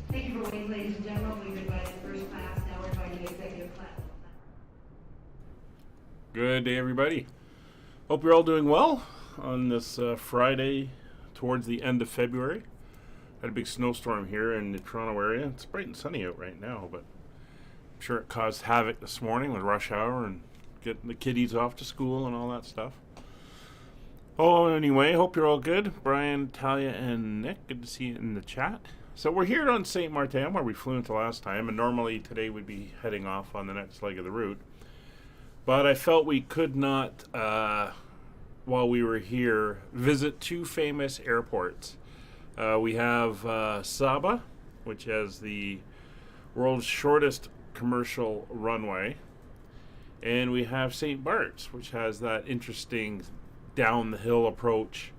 Thank you for waiting, ladies and gentlemen. We've invited first class, now we're inviting the executive class. Good day, everybody. Hope you're all doing well on this Friday towards the end of February. Had a big snowstorm here in the Toronto area. It's bright and sunny out right now, but I'm sure it caused havoc this morning with rush hour and getting the kiddies off to school and all that stuff. Oh, anyway, hope you're all good. Brian, Talia, and Nick, good to see you in the chat. So we're here on St. Martin, where we flew into last time, and normally today we'd be heading off on the next leg of the route. But I felt we could not, while we were here, visit two famous airports. We have Saba, which has the world's shortest commercial runway, and we have St. Barts, which has that interesting down the hill approach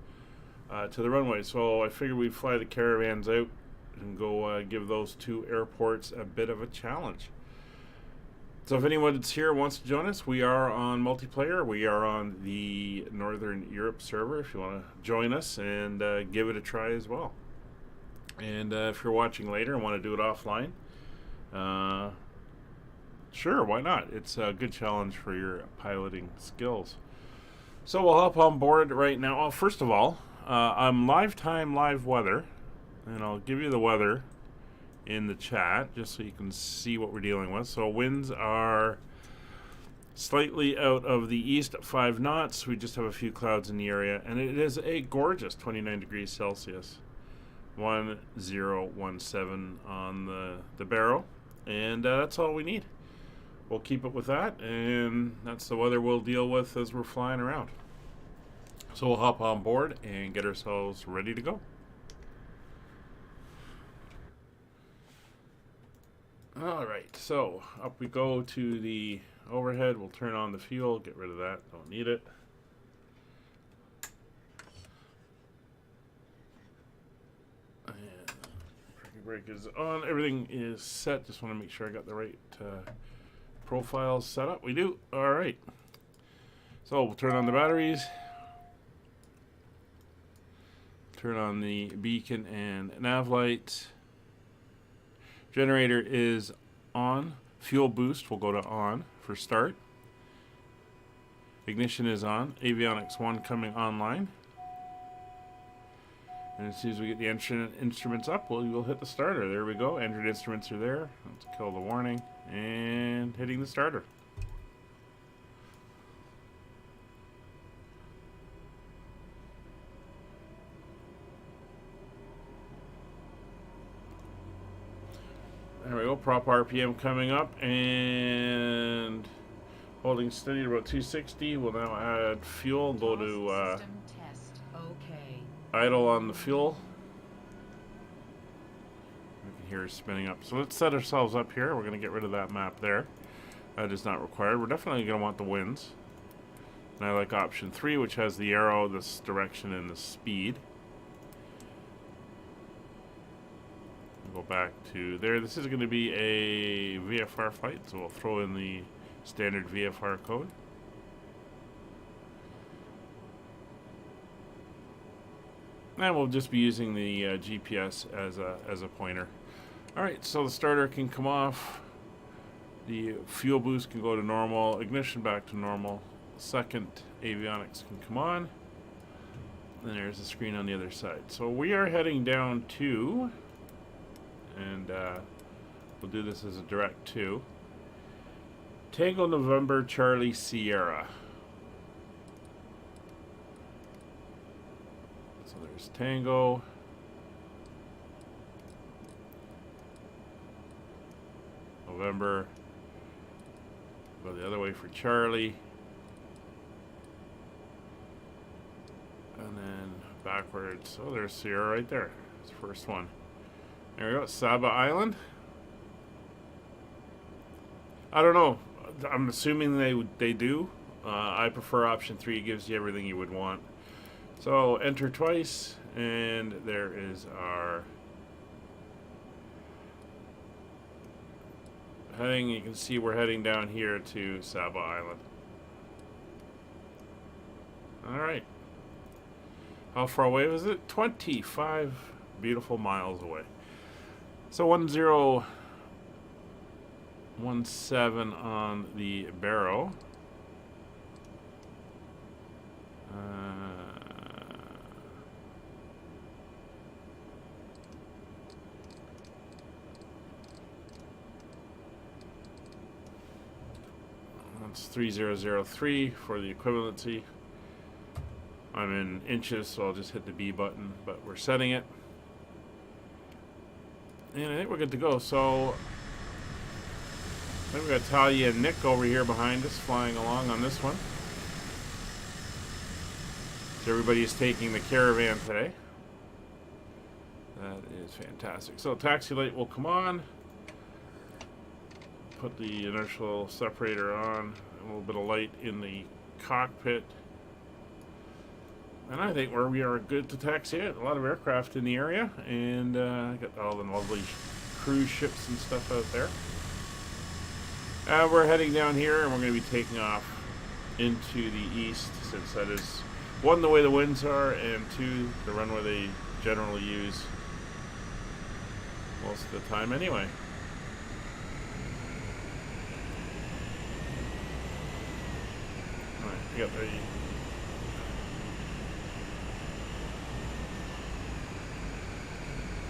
to the runway. So I figured we'd fly the Caravans out and go give those two airports a bit of a challenge. So if anyone that's here wants to join us, we are on multiplayer. We are on the Northern Europe server if you want to join us and give it a try as well. And if you're watching later and want to do it offline, sure, why not? It's a good challenge for your piloting skills. So we'll hop on board right now. Well, first of all, I'm live time, live weather. And I'll give you the weather in the chat just so you can see what we're dealing with. So winds are slightly out of the east at 5 knots. We just have a few clouds in the area. And it is a gorgeous 29 degrees Celsius. 1017 on the barrel. And that's all we need. We'll keep it with that. And that's the weather we'll deal with as we're flying around. So we'll hop on board and get ourselves ready to go. Alright, so up we go to the overhead. We'll turn on the fuel, get rid of that, don't need it. And parking brake is on, everything is set. Just want to make sure I got the right profiles set up. We do, alright. So we'll turn on the batteries. Turn on the beacon and nav lights. Generator is on. Fuel boost will go to on for start. Ignition is on. Avionics 1 coming online. And as soon as we get the instruments up, we'll hit the starter. There we go. Android instruments are there. Let's kill the warning. And hitting the starter. There we go, prop RPM coming up and holding steady at about 260. We'll now add fuel, go to idle on the fuel. You can hear it spinning up. So let's set ourselves up here. We're going to get rid of that map there. That is not required. We're definitely going to want the winds. And I like option 3, which has the arrow, this direction, and the speed. Go back to there. This is going to be a VFR flight, so we'll throw in the standard VFR code. And we'll just be using the GPS as a pointer. Alright, so the starter can come off. The fuel boost can go to normal. Ignition back to normal. Second avionics can come on. And there's the screen on the other side. So we are heading down to... And we'll do this as a direct 2. Tango November Charlie Sierra. So there's Tango. November. Go the other way for Charlie. And then backwards. Oh, there's Sierra right there. It's the first one. There we go, Saba Island. I don't know. I'm assuming they do. I prefer option 3. It gives you everything you would want. So enter twice, and there is our heading, you can see we're heading down here to Saba Island. Alright. How far away was it? 25 beautiful miles away. So 1017 on the Barrow. That's 3003 for the equivalency. I'm in inches, so I'll just hit the B button, but we're setting it. And I think we're good to go. So then we got Talia and Nick over here behind us flying along on this one. So everybody is taking the Caravan today. That is fantastic. So taxi light will come on. Put the inertial separator on. A little bit of light in the cockpit. And I think we are good to taxi out. A lot of aircraft in the area, and I got all the lovely cruise ships and stuff out there. We're heading down here, and we're going to be taking off into the east, since that is, one, the way the winds are, and two, the runway they generally use most of the time anyway. Alright, we got the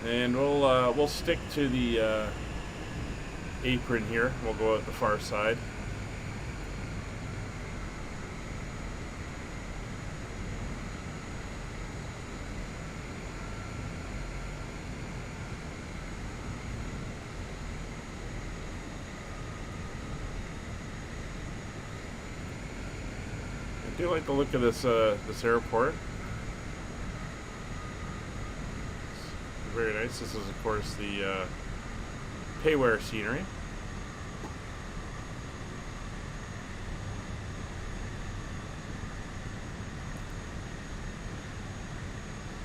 and we'll stick to the apron here. We'll go out the far side. I do like the look of this airport. Very nice. This is, of course, the payware scenery.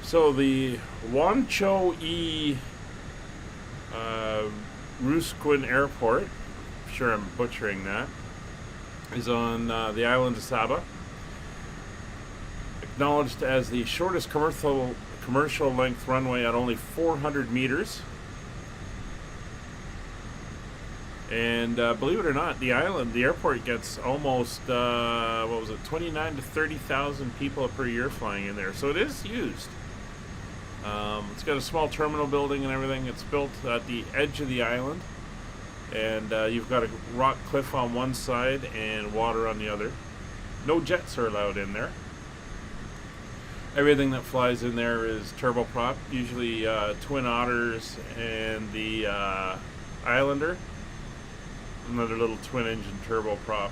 So the Wancho E Rusquin Airport, I'm sure I'm butchering that, is on the island of Saba. Acknowledged as the shortest commercial length runway at only 400 meters. And believe it or not, the airport gets almost, 29 to 30,000 people per year flying in there. So it is used. It's got a small terminal building and everything. It's built at the edge of the island. And you've got a rock cliff on one side and water on the other. No jets are allowed in there. Everything that flies in there is turboprop, usually Twin Otters and the Islander. Another little twin-engine turboprop.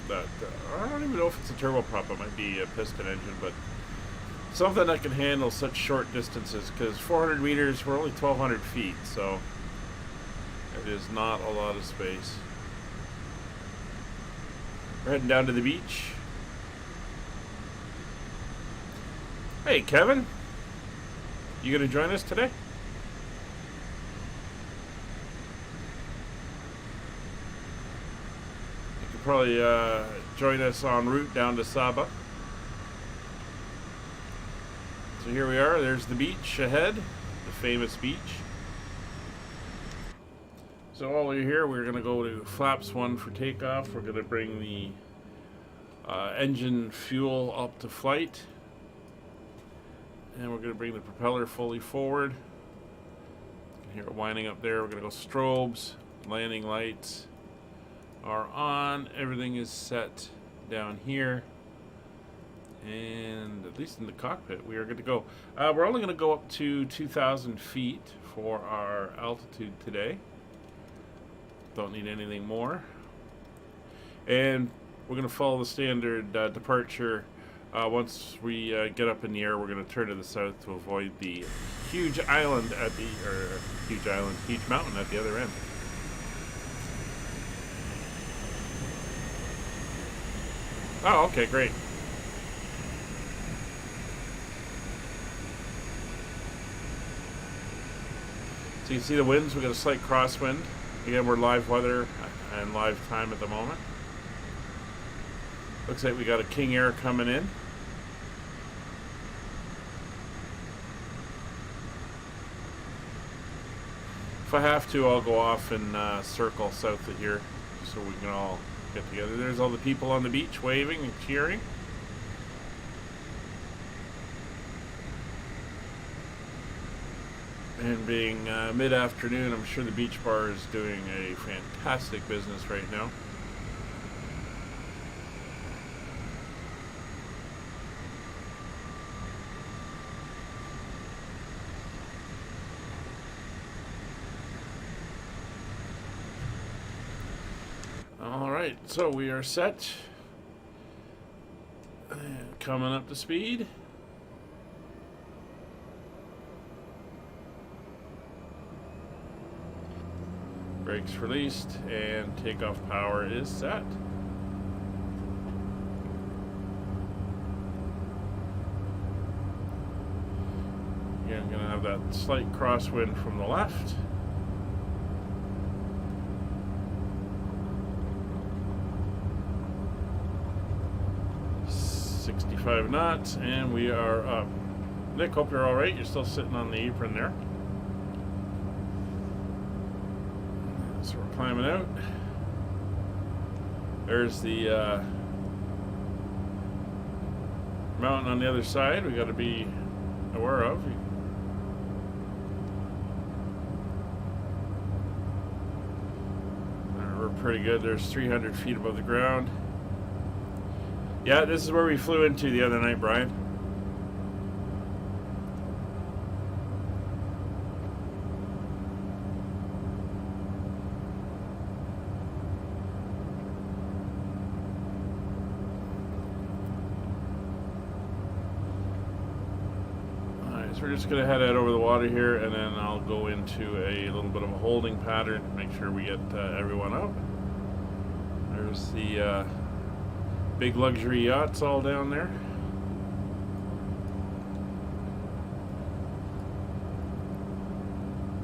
That I don't even know if it's a turboprop. It might be a piston engine, but something that can handle such short distances. Because 400 meters, we're only 1,200 feet, so it is not a lot of space. We're heading down to the beach. Hey, Kevin, you gonna join us today? You could probably join us en route down to Saba. So here we are. There's the beach ahead, the famous beach. So while we're here, we're gonna go to flaps 1 for takeoff. We're gonna bring the engine fuel up to flight. And we're going to bring the propeller fully forward. You can hear it winding up there. We're going to go strobes. Landing lights are on. Everything is set down here. And at least in the cockpit, we are good to go. We're only going to go up to 2,000 feet for our altitude today. Don't need anything more. And we're going to follow the standard departure. Once we get up in the air, we're going to turn to the south to avoid the huge island at the, huge mountain at the other end. Oh, okay, great. So you can see the winds. We got a slight crosswind. Again, we're live weather and live time at the moment. Looks like we got a King Air coming in. If I have to, I'll go off and circle south of here so we can all get together. There's all the people on the beach waving and cheering. And being mid-afternoon, I'm sure the beach bar is doing a fantastic business right now. Alright, so we are set. And coming up to speed. Brakes released and takeoff power is set. Again, I'm going to have that slight crosswind from the left. .65 knots, and we are up. Nick, hope you're all right. You're still sitting on the apron there. So we're climbing out. There's the mountain on the other side we got to be aware of. We're pretty good. There's 300 feet above the ground. Yeah, this is where we flew into the other night, Brian. Alright, so we're just going to head out over the water here, and then I'll go into a little bit of a holding pattern to make sure we get everyone up. There's the big luxury yachts all down there.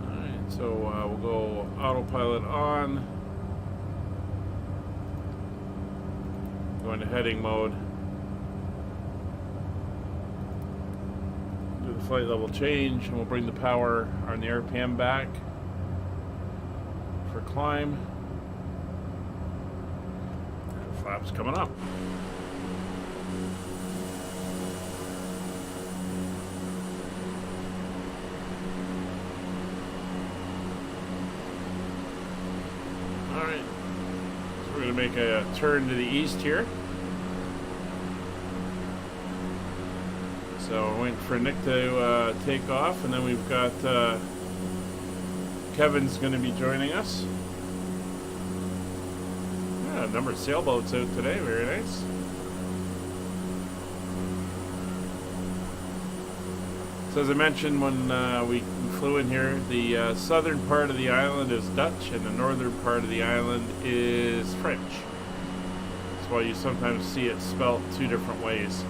Alright, so we'll go autopilot on. Go into heading mode. Do the flight level change, and we'll bring the power on the RPM back for climb. Flaps coming up. Alright, so we're going to make a turn to the east here. So we're waiting for Nick to take off, and then we've got Kevin's going to be joining us. A number of sailboats out today, very nice. So as I mentioned when we flew in here, the southern part of the island is Dutch and the northern part of the island is French. That's why you sometimes see it spelt two different ways.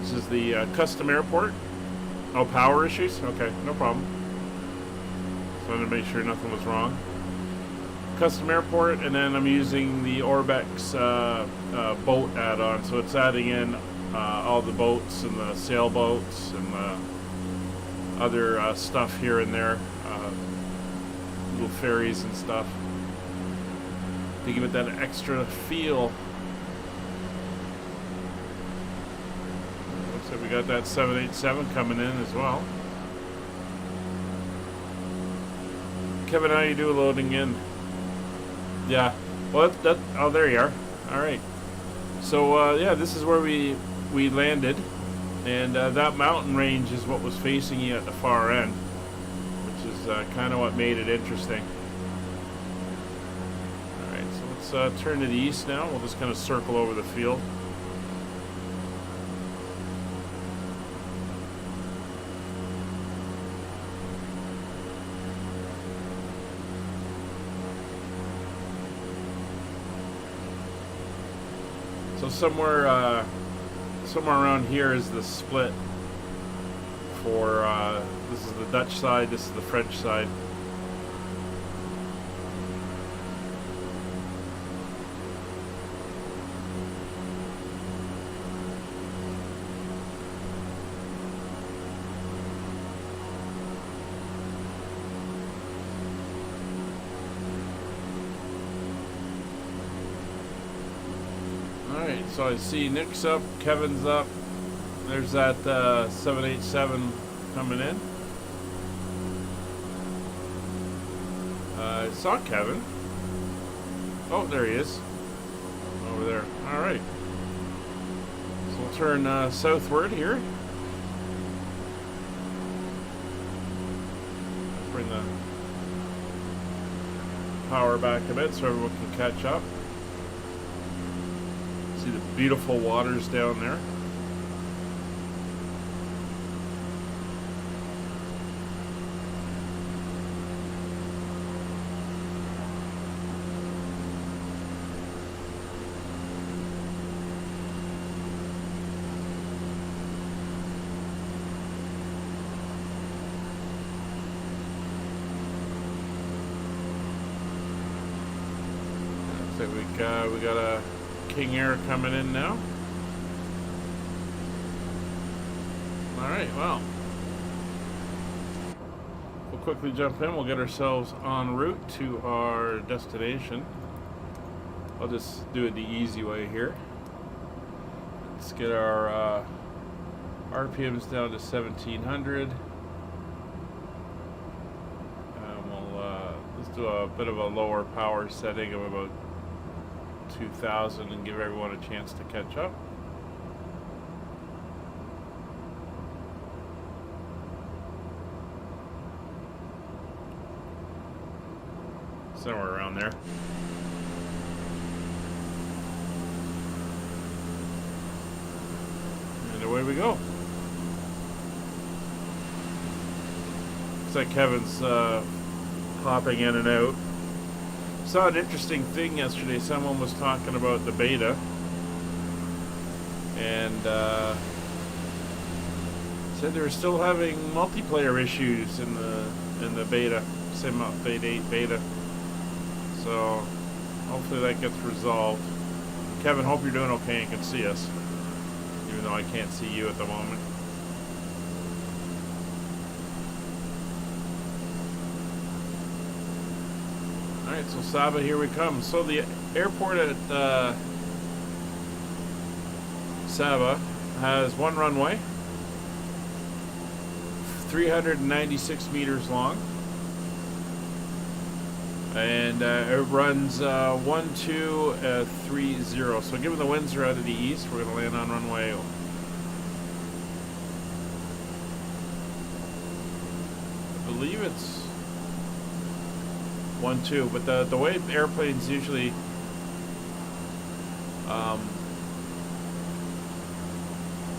This is the custom airport. Oh, power issues? Okay, no problem. So I wanted to make sure nothing was wrong. Custom airport, and then I'm using the Orbex boat add-on, so it's adding in all the boats and the sailboats and the other stuff here and there, little ferries and stuff, to give it that extra feel. Looks like we got that 787 coming in as well. Kevin, how you do loading in? Yeah. Well, oh, there you are. All right. So yeah, this is where we landed, and that mountain range is what was facing you at the far end, which is kind of what made it interesting. All right. So let's turn to the east now. We'll just kind of circle over the field. So somewhere around here is the split for, this is the Dutch side, this is the French side. Alright, so I see Nick's up, Kevin's up. There's that 787 coming in. I saw Kevin. Oh, there he is. Over there. Alright. So we'll turn southward here. Bring the power back a bit so everyone can catch up. See the beautiful waters down there. Looks like we got a King Air coming in now. Alright, well. We'll quickly jump in. We'll get ourselves en route to our destination. I'll just do it the easy way here. Let's get our RPMs down to 1700. Let's do a bit of a lower power setting of about 2000 and give everyone a chance to catch up. Somewhere around there. And away we go. Looks like Kevin's popping in and out. Saw an interesting thing yesterday. Someone was talking about the beta and said they were still having multiplayer issues in the beta, Sim Update 8 beta. So hopefully that gets resolved. Kevin, hope you're doing okay and can see us, even though I can't see you at the moment. Alright, so Saba, here we come. So the airport at Saba has one runway, 396 meters long, and it runs 1230. So given the winds are out of the east, we're going to land on runway, I believe it's 12, but the way airplanes usually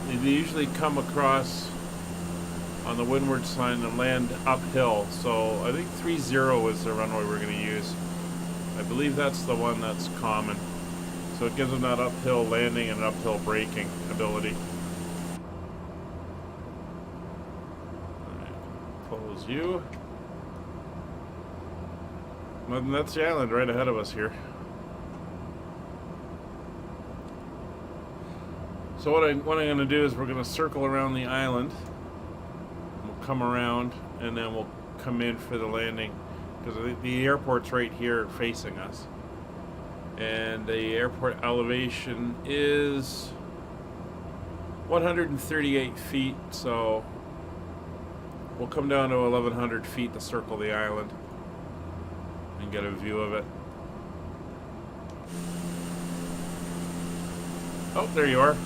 they usually come across on the windward side and land uphill. So I think 30 is the runway we're going to use. I believe that's the one that's common. So it gives them that uphill landing and uphill braking ability. Alright, close you. And that's the island right ahead of us here. So what I'm going to do is we're going to circle around the island. We'll come around and then we'll come in for the landing, because the airport's right here facing us. And the airport elevation is 138 feet, so we'll come down to 1100 feet to circle the island and get a view of it. Oh, there you are.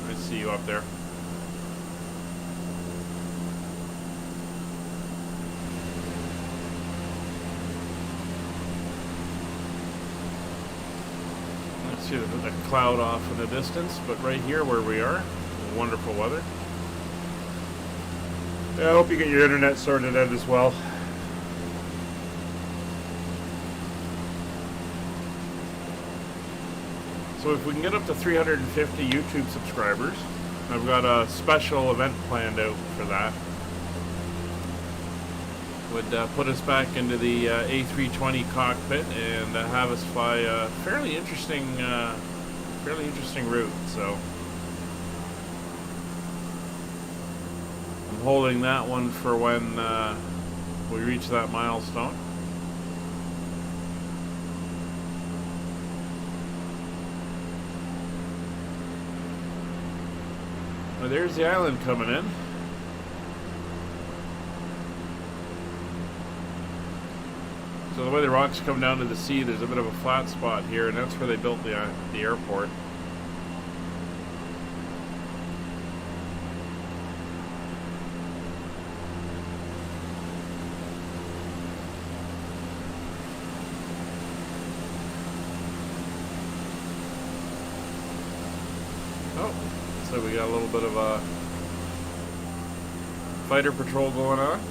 I see you up there. Let's see the cloud off in the distance, but right here where we are, wonderful weather. Yeah, I hope you get your internet sorted out as well. So if we can get up to 350 YouTube subscribers, I've got a special event planned out for that. Would put us back into the A320 cockpit and have us fly a fairly interesting route. So I'm holding that one for when we reach that milestone. Well, there's the island coming in. So the way the rocks come down to the sea, there's a bit of a flat spot here, and that's where they built the airport. Oh, so we got a little bit of a fighter patrol going on.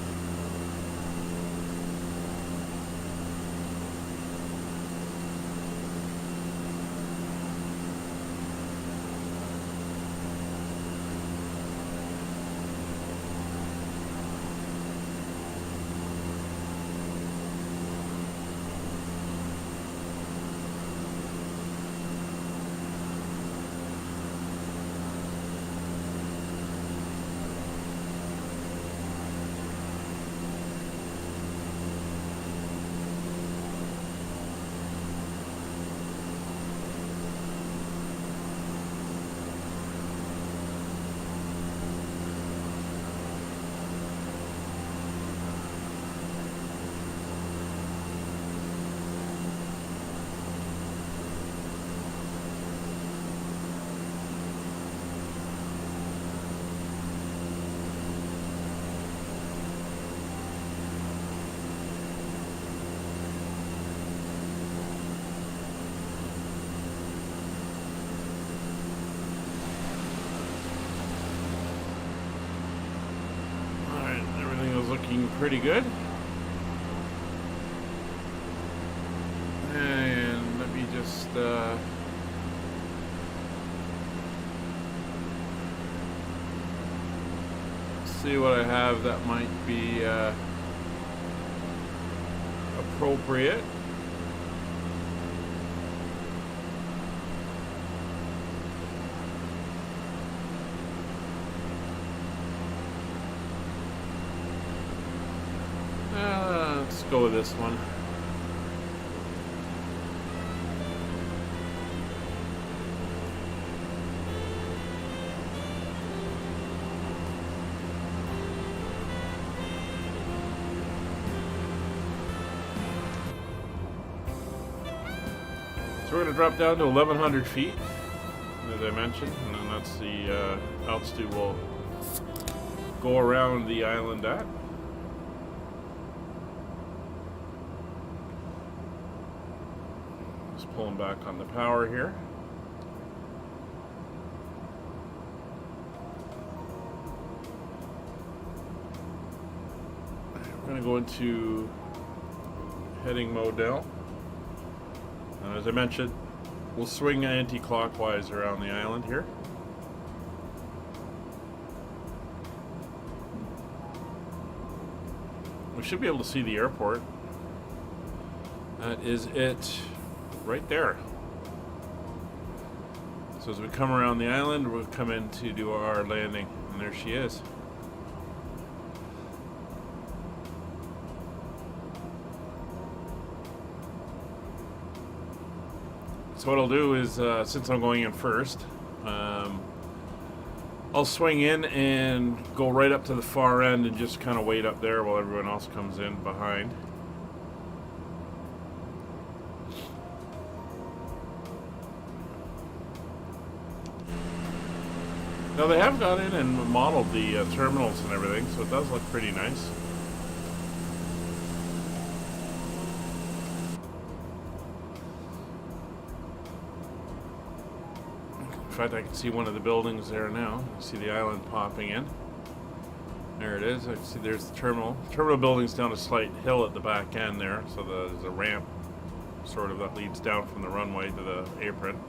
Looking pretty good. And let me just see what I have that might be appropriate. Let's go with this one. So we're going to drop down to 1,100 feet, as I mentioned, and then that's the altitude we'll go around the island at. Pulling back on the power here. We're going to go into heading mode now. And as I mentioned, we'll swing anti-clockwise around the island here. We should be able to see the airport. That is it. Right there. So as we come around the island, we'll come in to do our landing, and there she is. So what I'll do is, since I'm going in first, I'll swing in and go right up to the far end and just kind of wait up there while everyone else comes in behind. Now they have gone in and modeled the terminals and everything, so it does look pretty nice. In fact, I can see one of the buildings there now. I see the island popping in. There it is. I can see there's the terminal. Terminal building's down a slight hill at the back end there, so there's a ramp sort of that leads down from the runway to the apron.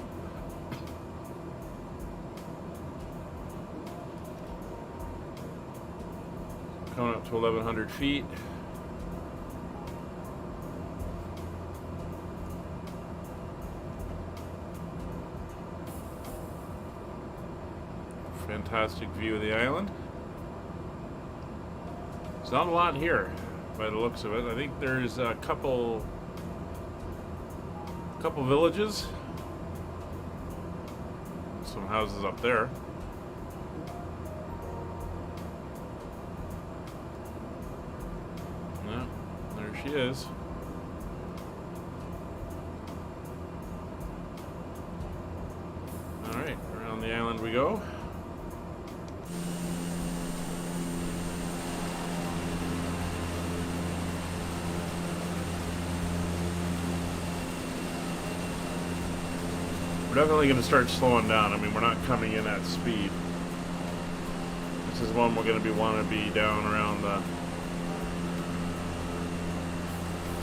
Coming up to 1,100 feet. Fantastic view of the island. There's not a lot here by the looks of it. I think there's a couple villages. Some houses up there. Yeah, there she is. Alright, around the island we go. We're definitely going to start slowing down. I mean, we're not coming in at speed. This is one we're going to want to be down around the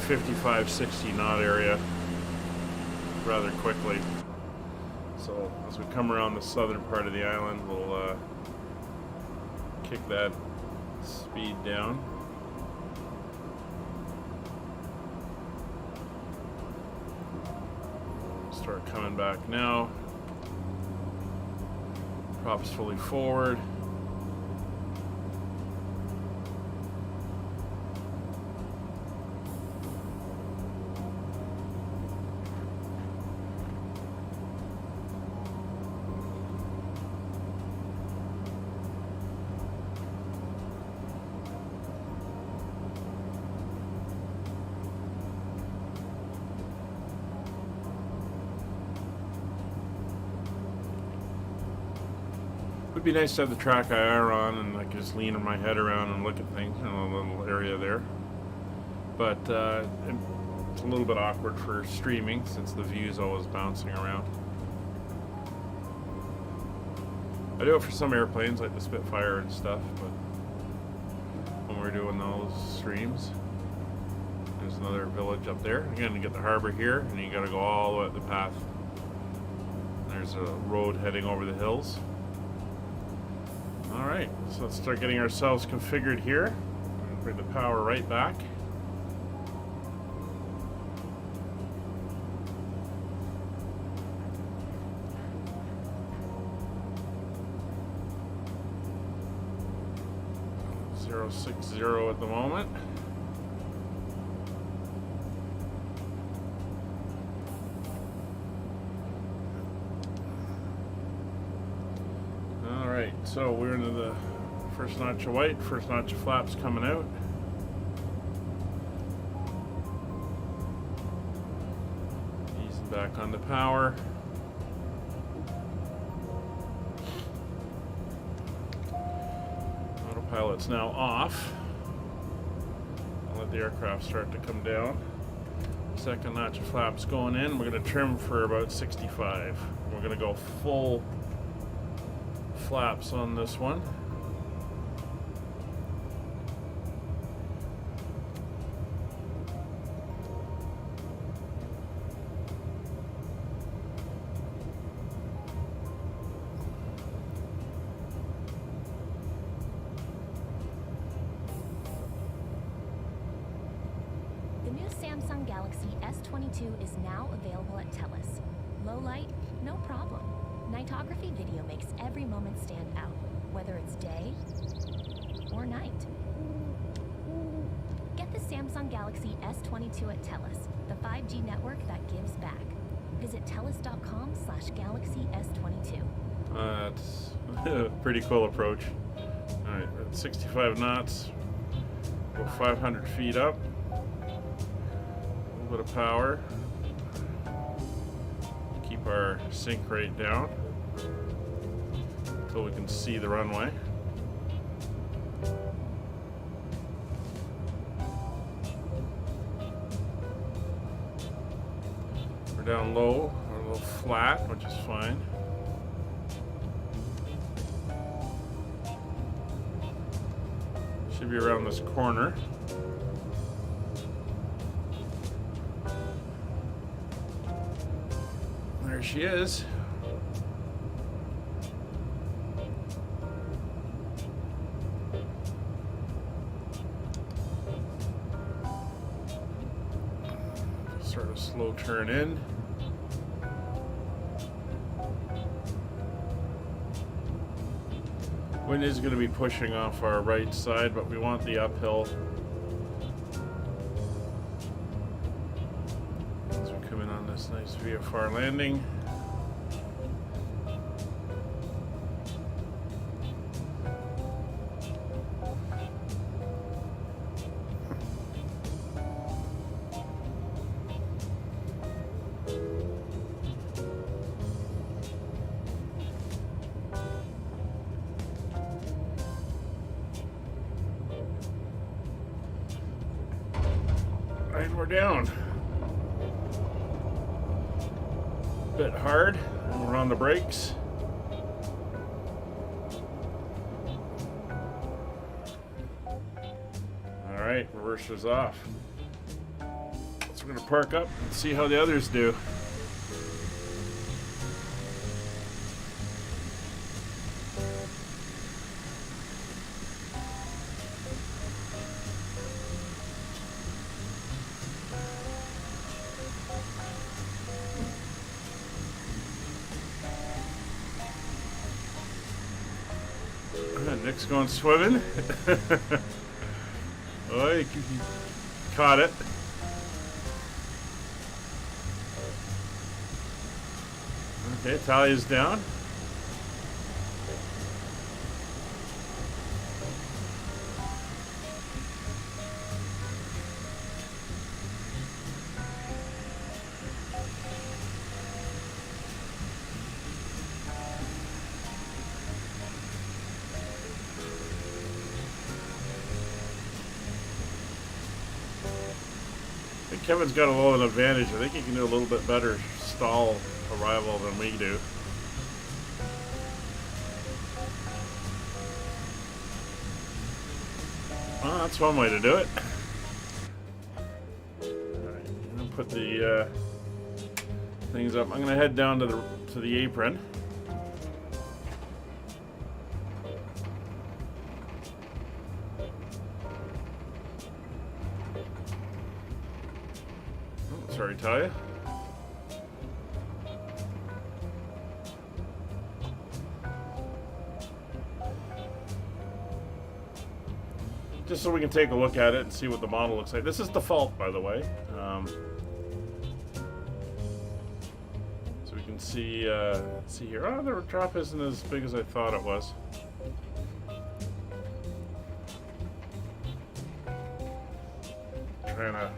55, 60 knot area rather quickly. So as we come around the southern part of the island, we'll kick that speed down. Start coming back now. Props fully forward. Would be nice to have the track IR on and I could just lean my head around and look at things in a little area there. But it's a little bit awkward for streaming since the view is always bouncing around. I do it for some airplanes like the Spitfire and stuff, but when we're doing those streams, there's another village up there. Again, you get the harbor here and you gotta go all the way up the path. There's a road heading over the hills. Alright, so let's start getting ourselves configured here. Bring the power right back. .060 at the moment. So we're into the first notch of white, first notch of flaps coming out. Easing back on the power. Autopilot's now off. I'll let the aircraft start to come down. Second notch of flaps going in. We're going to trim for about 65. We're going to go full flaps on this one. The new Samsung Galaxy S22 is now available at TELUS. Low light? No problem. Nightography video makes every moment stand out, whether it's day or night. Get the Samsung Galaxy S22 at TELUS, the 5G network that gives back. Visit telus.com/Galaxy S22. That's a pretty cool approach. Alright, at 65 knots, go 500 feet up. A little bit of power. Keep our sink rate down until we can see the runway. We're down low, or a little flat, which is fine. Should be around this corner. There she is. sort of slow turn in. Wind is going to be pushing off our right side, but we want the uphill. As we come in on this nice VFR landing. And we're down. Bit hard, and we're on the brakes. Alright, reverser's off. So we're gonna park up and see how the others do. Nick's going swimming. Oh, he caught it. Okay, Talia's down. I think Kevin's got a little bit of advantage. I think he can do a little bit better stall arrival than we do. Well, that's one way to do it. Alright, I'm gonna put the things up. I'm gonna head down to the apron. Sorry, Talia. Just so we can take a look at it and see what the model looks like. This is default, by the way. So we can see here. Oh, the drop isn't as big as I thought it was. Trying to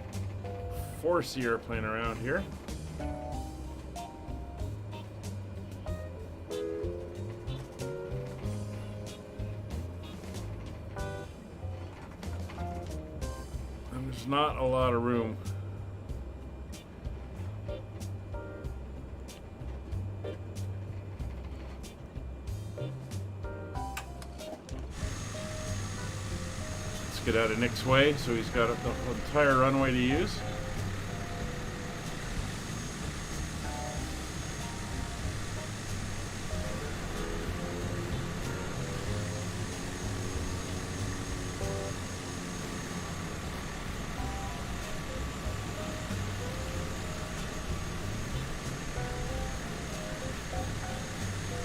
force the airplane around here. And there's not a lot of room. Let's get out of Nick's way so he's got the entire runway to use.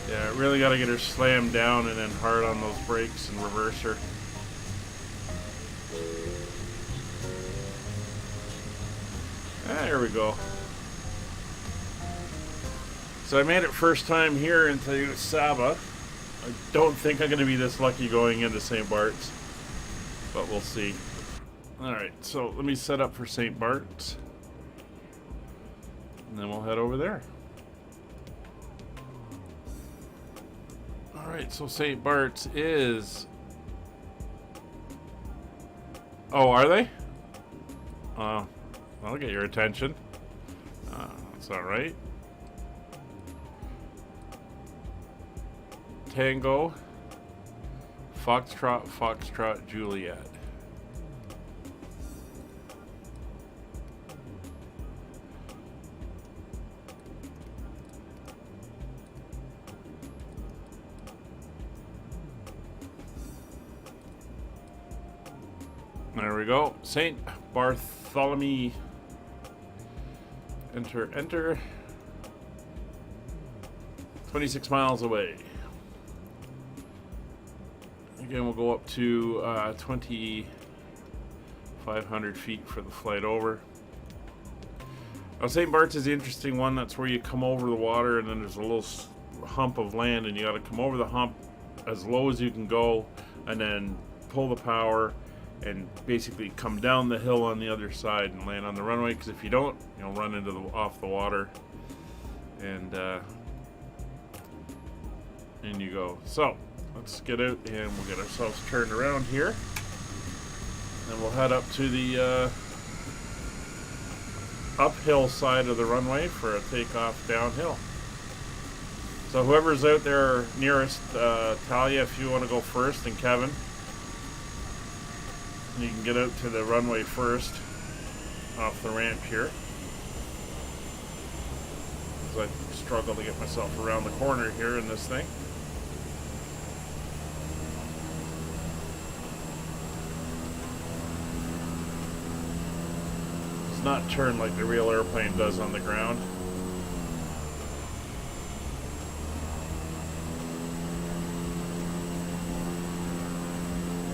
Yeah, really got to get her slammed down and then hard on those brakes and reverse her. There we go. So I made it first time here into Saba. I don't think I'm going to be this lucky going into St. Barts, but we'll see. Alright, so let me set up for St. Barts, and then we'll head over there. Alright, so St. Barts is... Oh, are they? I'll get your attention. That's alright. Tango, Foxtrot, Foxtrot, Juliet. There we go. St. Bartholomew. Enter, enter. 26 miles away. Again, we'll go up to 2,500 feet for the flight over. Now, St. Barts is the interesting one. That's where you come over the water, and then there's a little hump of land, and you got to come over the hump as low as you can go, and then pull the power, and basically come down the hill on the other side and land on the runway. Because if you don't, you'll run into off the water, and in you go. So let's get out and we'll get ourselves turned around here, and we'll head up to the uphill side of the runway for a takeoff downhill. So whoever's out there nearest, Talia, if you want to go first, and Kevin, you can get out to the runway first off the ramp here, as I struggle to get myself around the corner here in this thing. It's not turned like the real airplane does on the ground.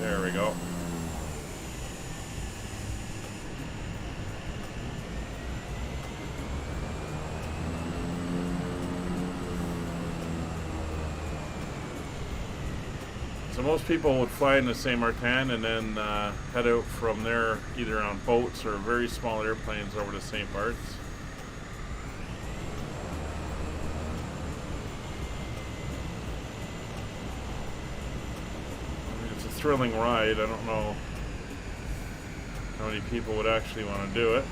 There we go. So most people would fly into St. Martin and then head out from there either on boats or very small airplanes over to St. Barts. It's a thrilling ride. I don't know how many people would actually want to do it.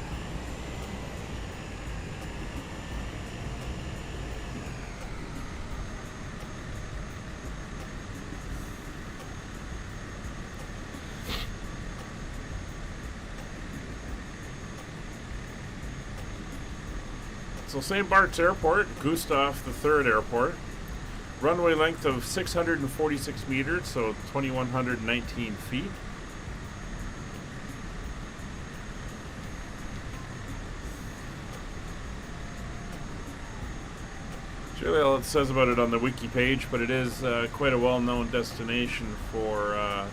So St. Barts Airport, Gustav III Airport, runway length of 646 meters, so 2,119 feet. It's really all it says about it on the wiki page, but it is quite a well-known destination for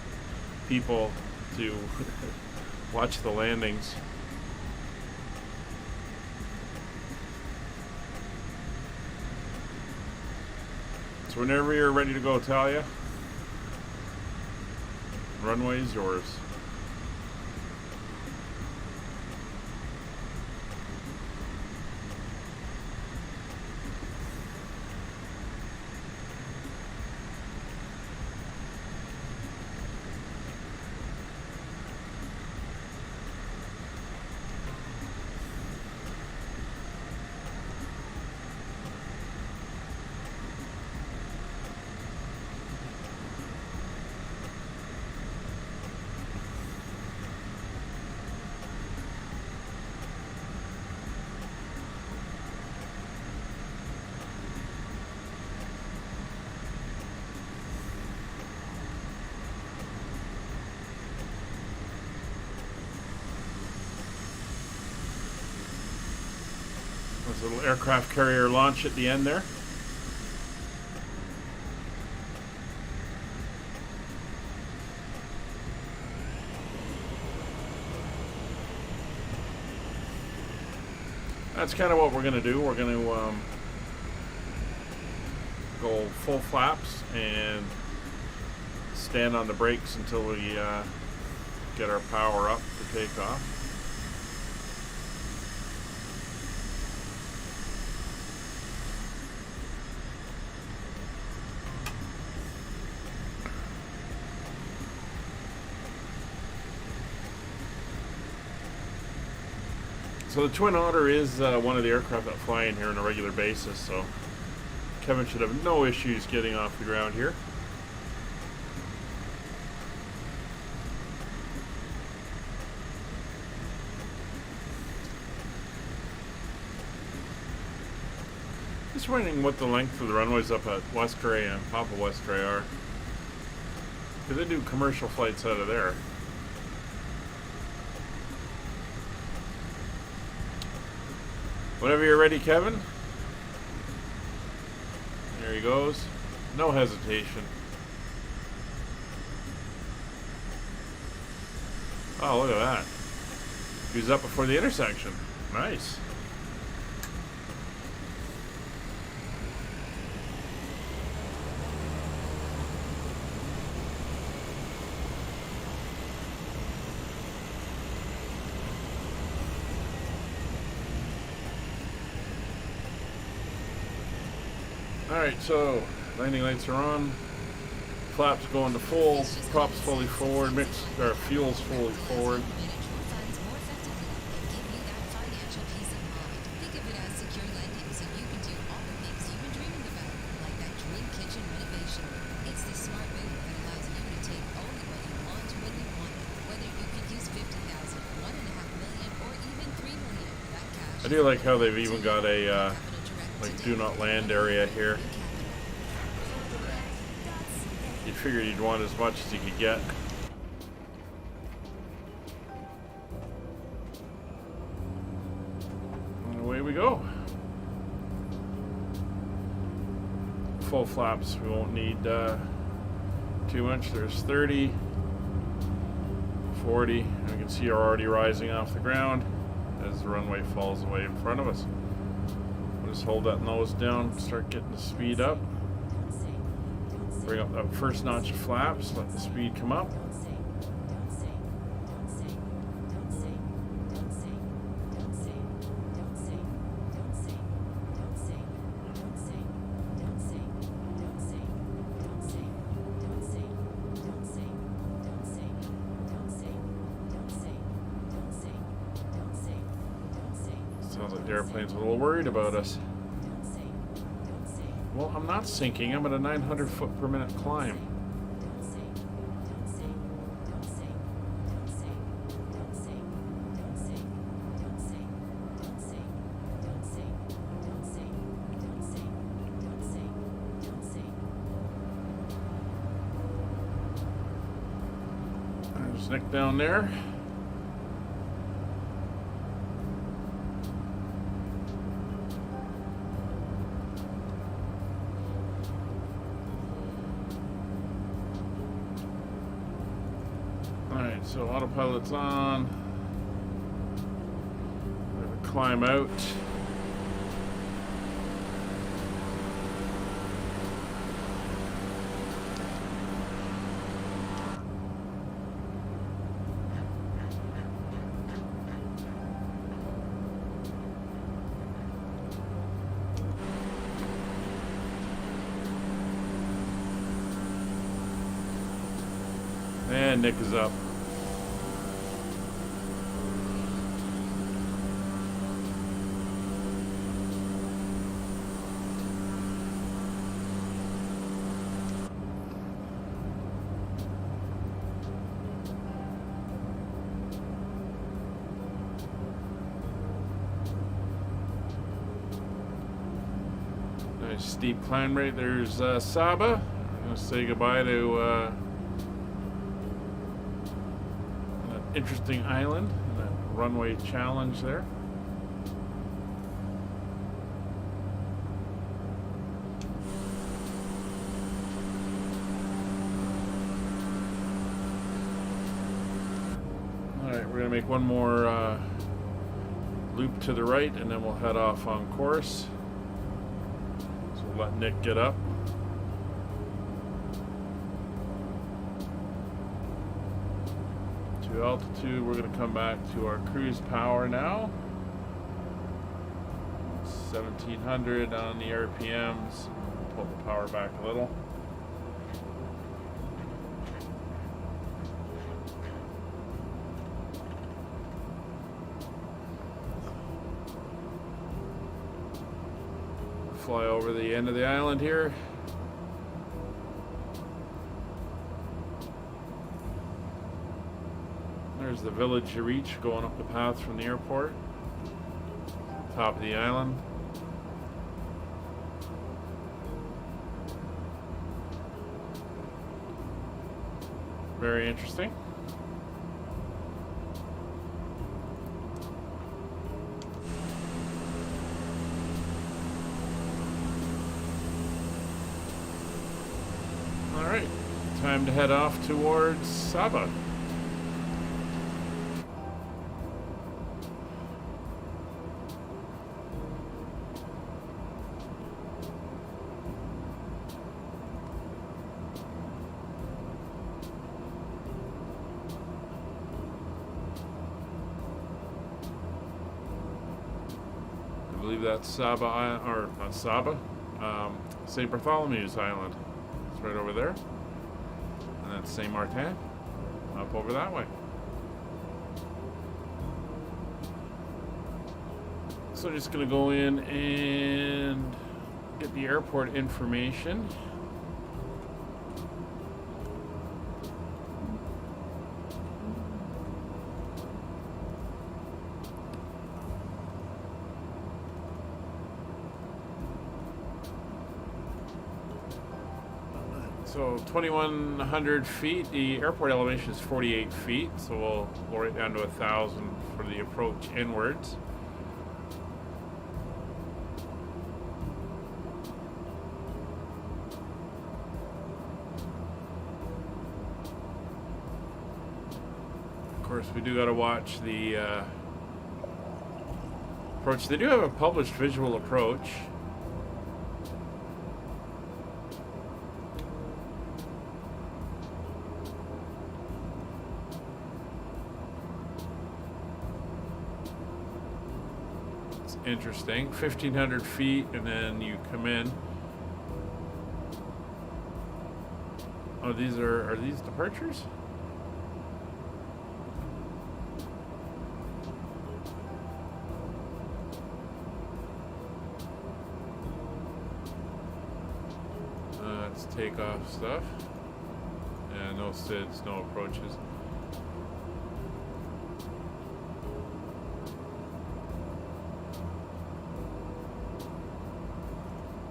people to watch the landings. Whenever you're ready to go, Talia. Runway's yours. There's a little aircraft carrier launch at the end there. That's kind of what we're going to do. We're going to go full flaps and stand on the brakes until we get our power up to take off. So the Twin Otter is one of the aircraft that fly in here on a regular basis, so Kevin should have no issues getting off the ground here. Just wondering what the length of the runways up at Westray and Papa Westray are, because they do commercial flights out of there. Whenever you're ready, Kevin. There he goes. No hesitation. Oh, look at that. He was up before the intersection. Nice. Alright, so landing lights are on. Flaps going to full. Props fully forward. Fuel's fully forward. I do like how they've even got a like do not land area here. You figured you'd want as much as you could get. And away we go. Full flaps, we won't need too much. There's 30, 40, and we can see are already rising off the ground as the runway falls away in front of us. We'll just hold that nose down, start getting the speed up. Bring up that first notch of flaps, let the speed come up. Sounds like the airplane's a little worried about us. Well, I'm not sinking. I'm at a 900 foot per minute climb. There's Nick down there. So autopilot's on. We're gonna climb out. And Nick is up. Nice steep climb rate. There's Saba. I'm going to say goodbye to that interesting island, and that runway challenge there. Alright, we're going to make one more loop to the right, and then we'll head off on course. Let Nick get up. To altitude, we're going to come back to our cruise power now. 1700 on the RPMs. Pull the power back a little. Fly over the end of the island here. There's the village you reach going up the path from the airport. Top of the island. Very interesting. time to head off towards Saba. I believe that's Saba, or not Saba, St Bartholomew's Island. It's right over there. And that's St Martin, up over that way. So just gonna go in and get the airport information. So 2,100 feet. The airport elevation is 48 feet, so we'll lower it down to 1,000 for the approach inwards. Of course, we do got to watch the approach. They do have a published visual approach. Interesting. 1,500 feet, and then you come in. Oh, these are these departures? It's takeoff stuff. Yeah, no SIDs, no approaches.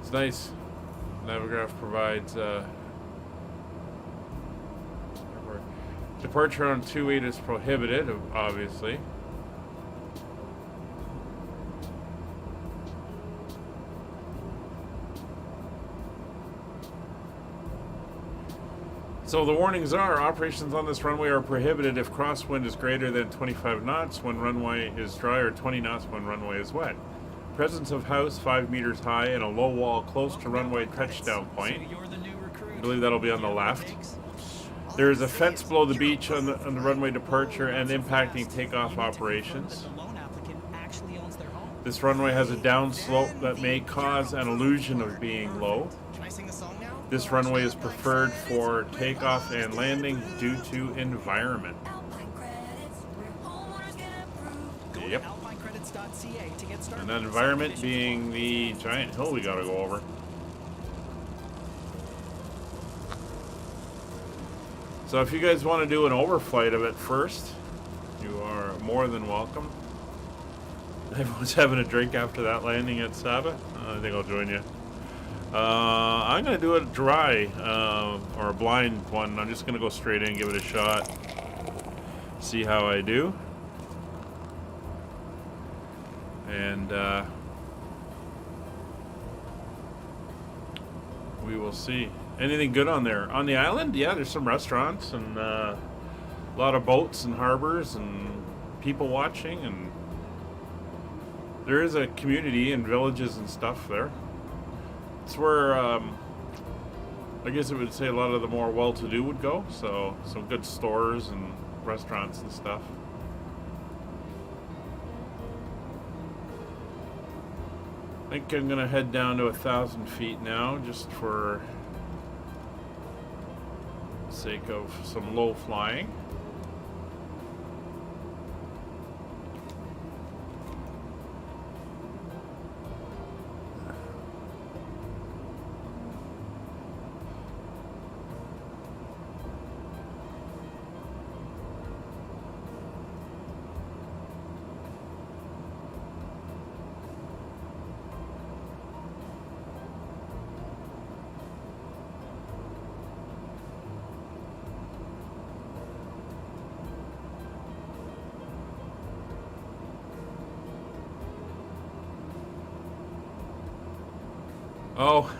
It's nice. Navigraph provides departure on 2.8 is prohibited, obviously. So the warnings are: operations on this runway are prohibited if crosswind is greater than 25 knots when runway is dry, or 20 knots when runway is wet. Presence of house 5 meters high and a low wall close to runway touchdown point. I believe that'll be on the left. There is a fence below the beach on the runway departure and impacting takeoff operations. This runway has a downslope that may cause an illusion of being low. This runway is preferred for takeoff and landing due to environment. Yep. And that environment being the giant hill we gotta go over. So if you guys want to do an overflight of it first, you are more than welcome. Everyone's having a drink after that landing at Saba. I think I'll join you. I'm gonna do it dry, or a blind one. I'm just gonna go straight in, give it a shot, see how I do. And we will see. Anything good on there? On the island? Yeah, there's some restaurants and a lot of boats and harbors and people watching, and there is a community and villages and stuff there. It's where I guess it would say a lot of the more well-to-do would go, so some good stores and restaurants and stuff. I think I'm gonna head down to 1,000 feet now, just for the sake of some low flying. Oh,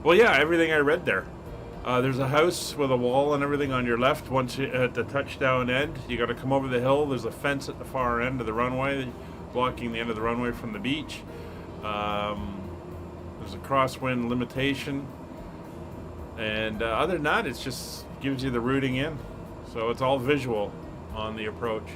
well, yeah, everything I read there. There's a house with a wall and everything on your left. Once you at the touchdown end, you got to come over the hill. There's a fence at the far end of the runway, blocking the end of the runway from the beach. There's a crosswind limitation, and other than that, it just gives you the routing in. So it's all visual on the approach.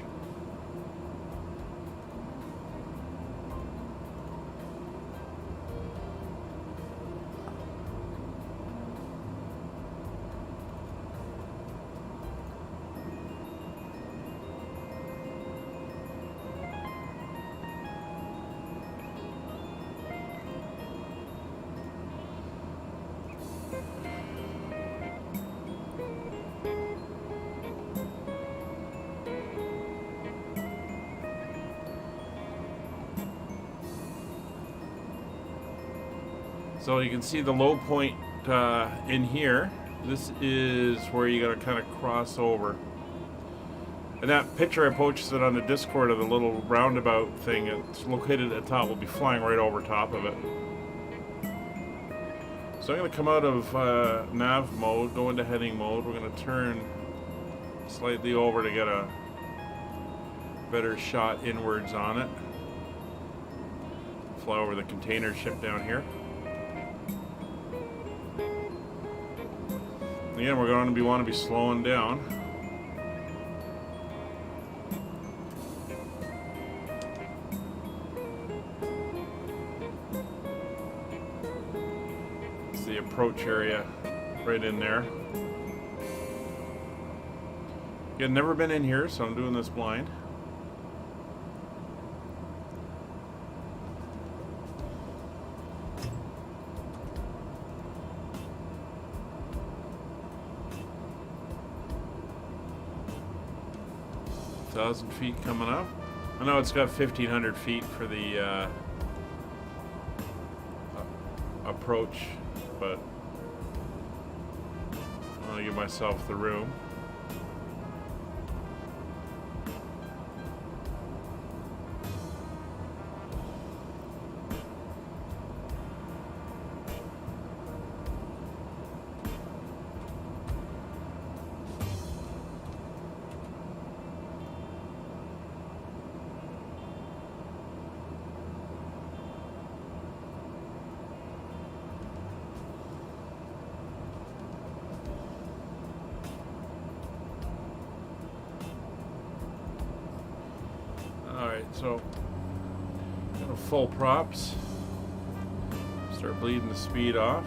So you can see the low point in here. This is where you got to kind of cross over. And that picture I posted on the Discord of the little roundabout thing, it's located at the top. We'll be flying right over top of it. So I'm going to come out of nav mode, go into heading mode. We're going to turn slightly over to get a better shot inwards on it. Fly over the container ship down here. Again, we're going to want to be slowing down. It's the approach area right in there. Again, never been in here, so I'm doing this blind. Thousand feet coming up. I know it's got 1,500 feet for the approach, but I want to give myself the room. So, full props. Start bleeding the speed off.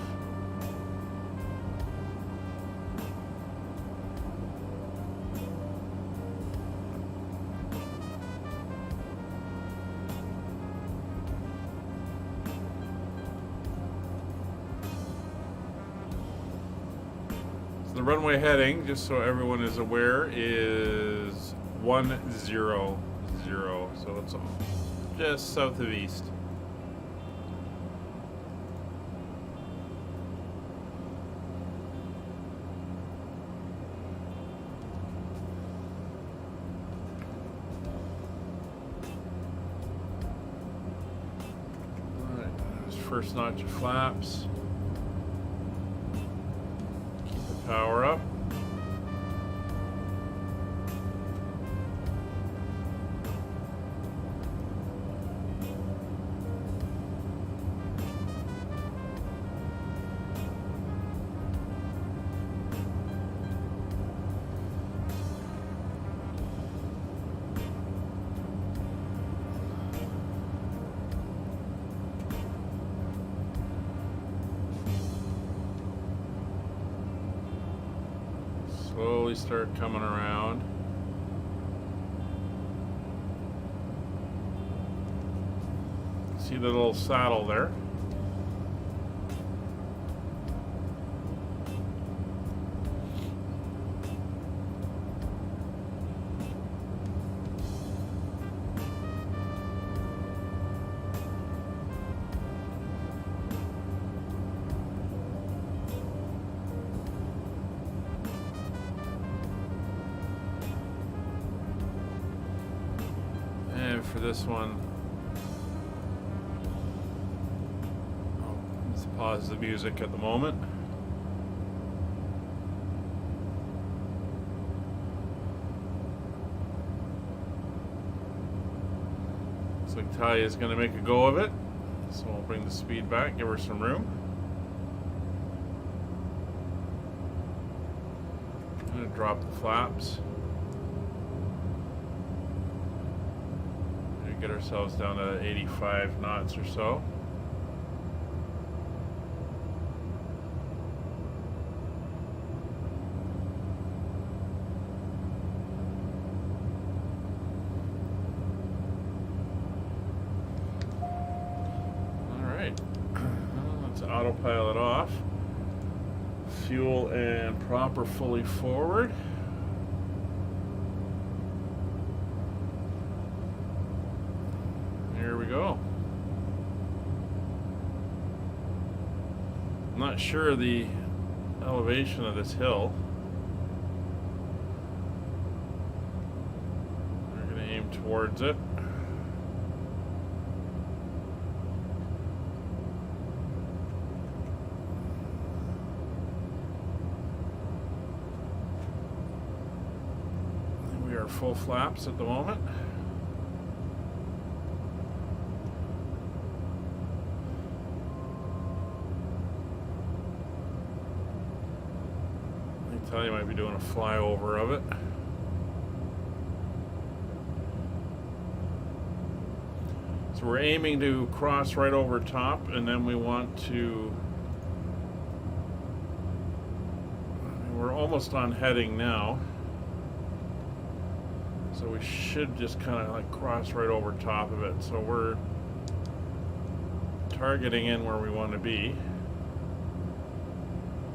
So the runway heading, just so everyone is aware, is 100. So it's just south of east. Alright, there's first notch of flaps. Keep the power up. Slowly start coming around. See the little saddle there? For this one, let's pause the music at the moment. Looks like Talia is going to make a go of it. So we'll bring the speed back, give her some room. I'm going to drop the flaps. And get ourselves down to 85 knots or so. Autopilot off. Fuel and proper fully forward. There we go. I'm not sure the elevation of this hill. We're going to aim towards it. Full flaps at the moment. I tell you, might be doing a flyover of it. So we're aiming to cross right over top, and then we want to. We're almost on heading now. So we should just kind of like cross right over top of it. So we're targeting in where we want to be.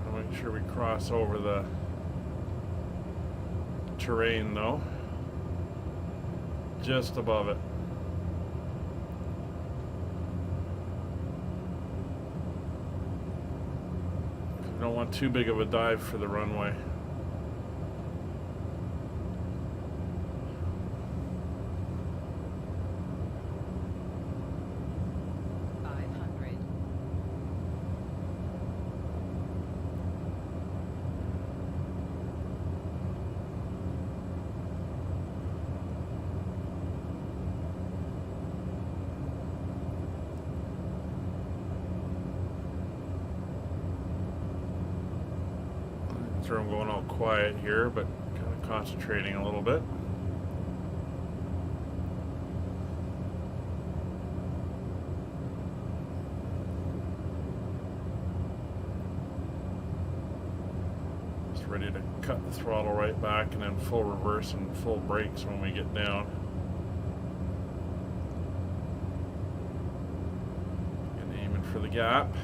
I'll make sure we cross over the terrain though. Just above it. We don't want too big of a dive for the runway. I'm going all quiet here, but kind of concentrating a little bit. Just ready to cut the throttle right back and then full reverse and full brakes when we get down. And aiming for the gap.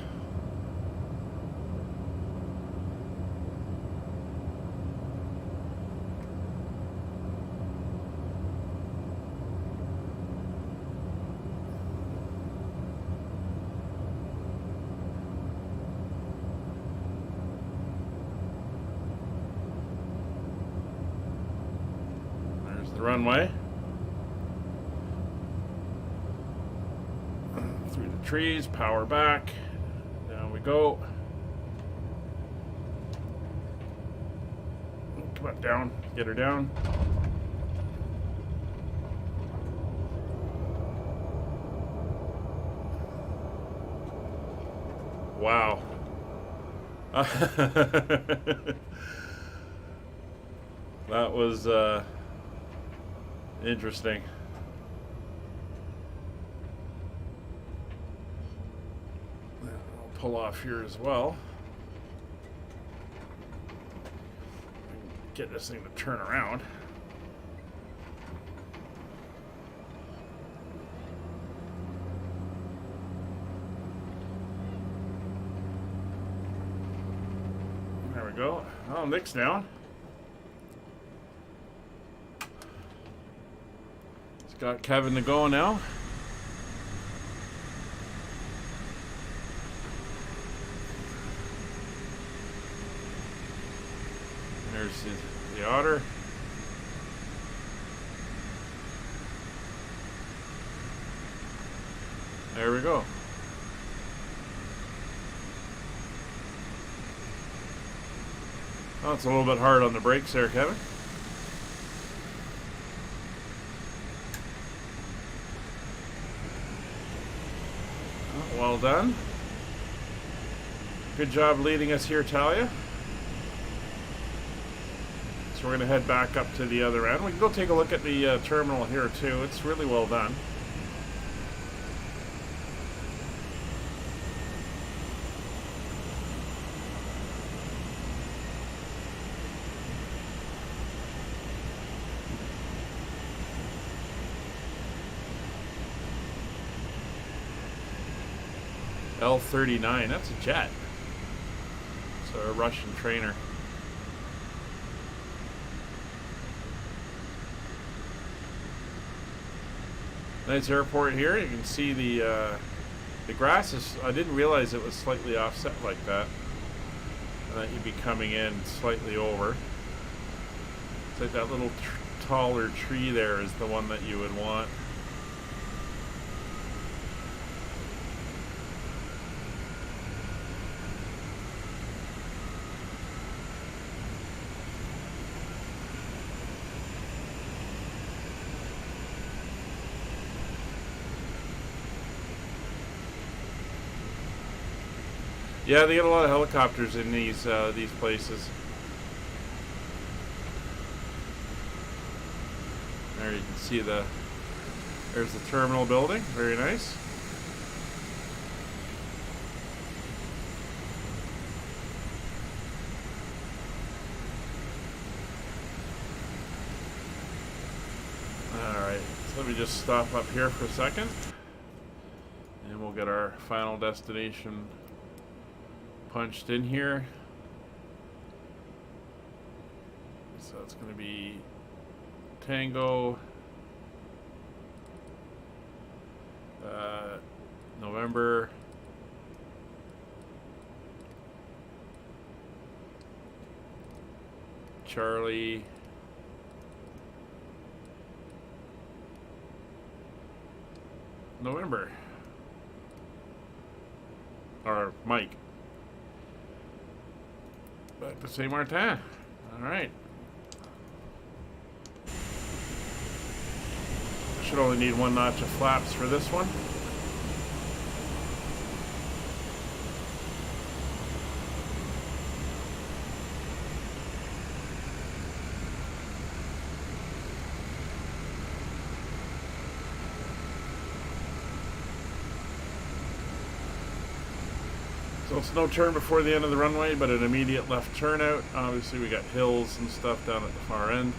Runway through the trees, power back, down we go. Come on, down, get her down. Wow. That was interesting. I'll pull off here as well. Get this thing to turn around. There we go. Oh, Nick's down. Got Kevin to go now. There's the otter. There we go. Oh, it's a little bit hard on the brakes there, Kevin. Well done. Good job leading us here, Talia. So we're going to head back up to the other end. We can go take a look at the terminal here too. It's really well done. L-39, that's a jet. It's a Russian trainer. Nice airport here. You can see the grass is, I didn't realize it was slightly offset like that. And that you'd be coming in slightly over. It's like that little taller tree there is the one that you would want. Yeah, they get a lot of helicopters in these places. There you can see there's the terminal building. Very nice. Alright, so let me just stop up here for a second. And we'll get our final destination punched in here. So it's going to be Tango November Charlie November or Mike. Back to St. Martin. Alright. Should only need one notch of flaps for this one. So it's no turn before the end of the runway, but an immediate left turnout. Obviously we got hills and stuff down at the far end.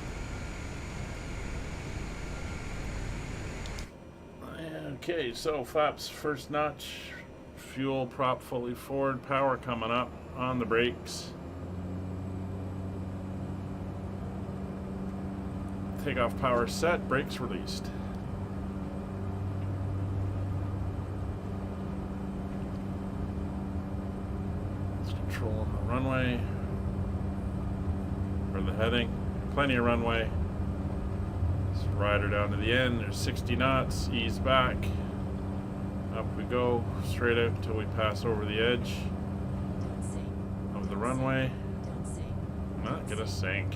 Okay, so flaps first notch, fuel prop fully forward, power coming up on the brakes. Takeoff power set, brakes released. Controlling the runway for the heading. Plenty of runway. Let's ride her down to the end. There's 60 knots. Ease back. Up we go. Straight out until we pass over the edge of the runway. Not gonna sink.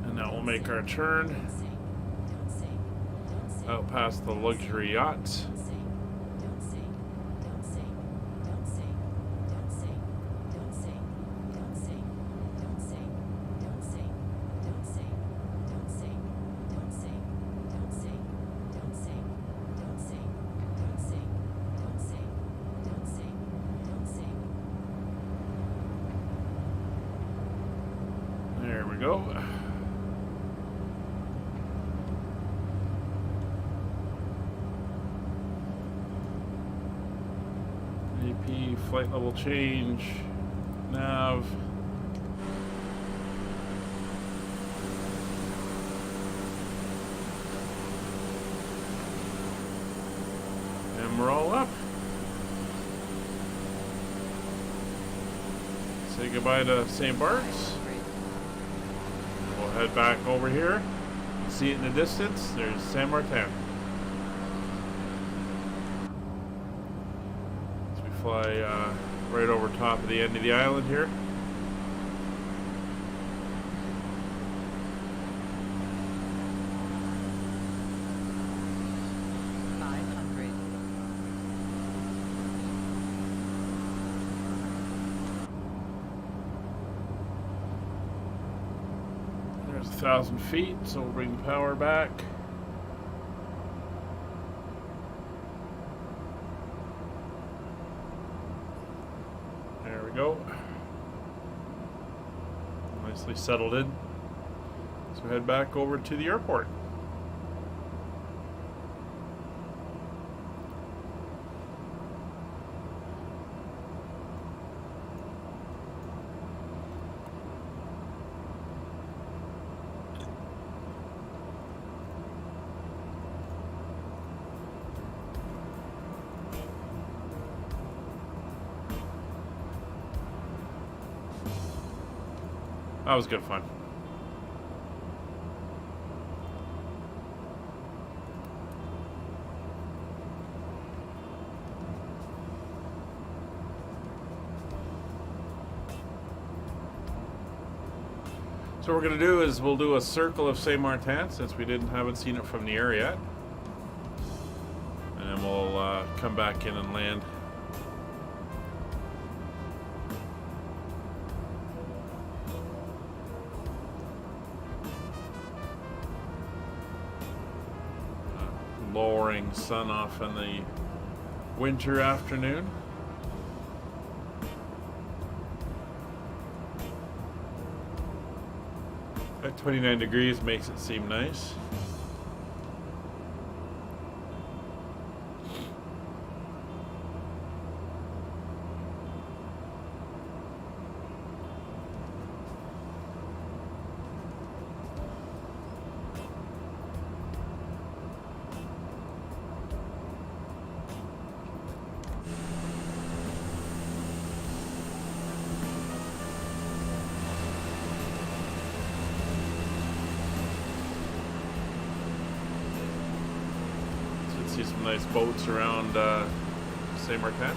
And now we'll make our turn out past the luxury yachts. There we go. AP, flight level change, nav. And we're all up. Say goodbye to St. Barts. We'll head back over here. You can see it in the distance. There's St. Martin. So we fly right over top of the end of the island here. There's 1,000 feet, so we'll bring the power back. There we go. Nicely settled in. So head back over to the airport. That was good fun. So what we're going to do is we'll do a circle of St. Martin since we haven't seen it from the air yet. And then we'll come back in and land. Lowering sun off in the winter afternoon. At 29 degrees makes it seem nice. See some nice boats around St. Martin.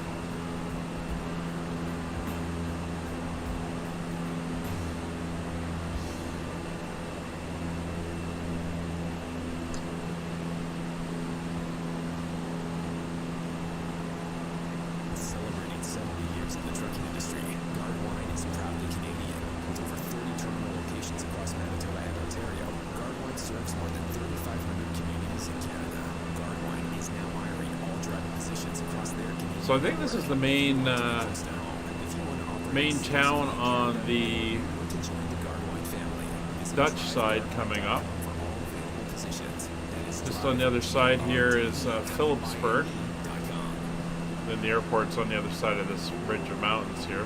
Celebrating 70 years in the trucking industry, Gardewine is proudly Canadian. With over 30 terminal locations across Manitoba and Ontario, Gardewine serves more than 3,500 communities in Canada. Gardewine is now hiring all driving positions across their Canadian. So I think this is the main town on the Dutch side coming up. Just on the other side here is Phillipsburg. Then the airport's on the other side of this ridge of mountains here.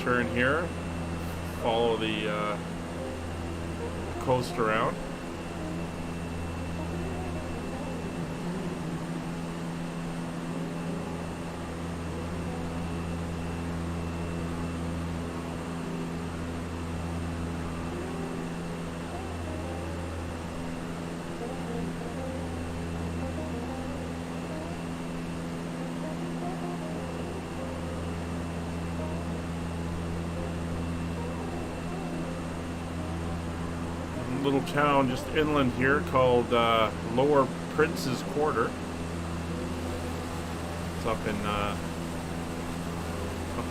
Turn here, follow the coast around. Little town just inland here called Lower Prince's Quarter. It's up in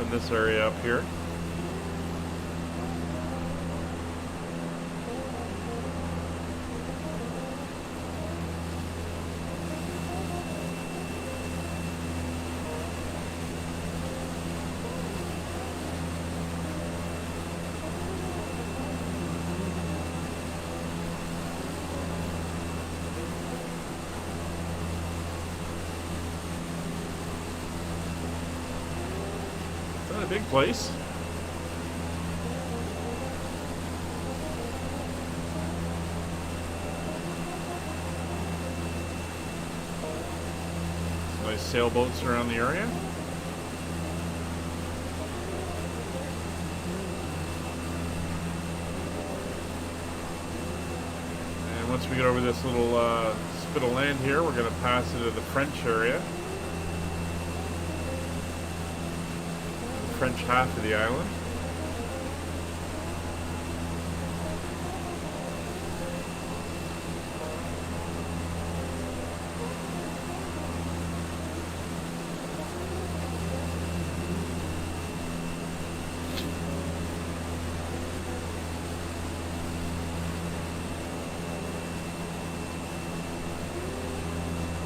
this area up here. A big place. Nice sailboats around the area. once we get over this little spit of land here, we're going to pass into the French area. The French half of the island.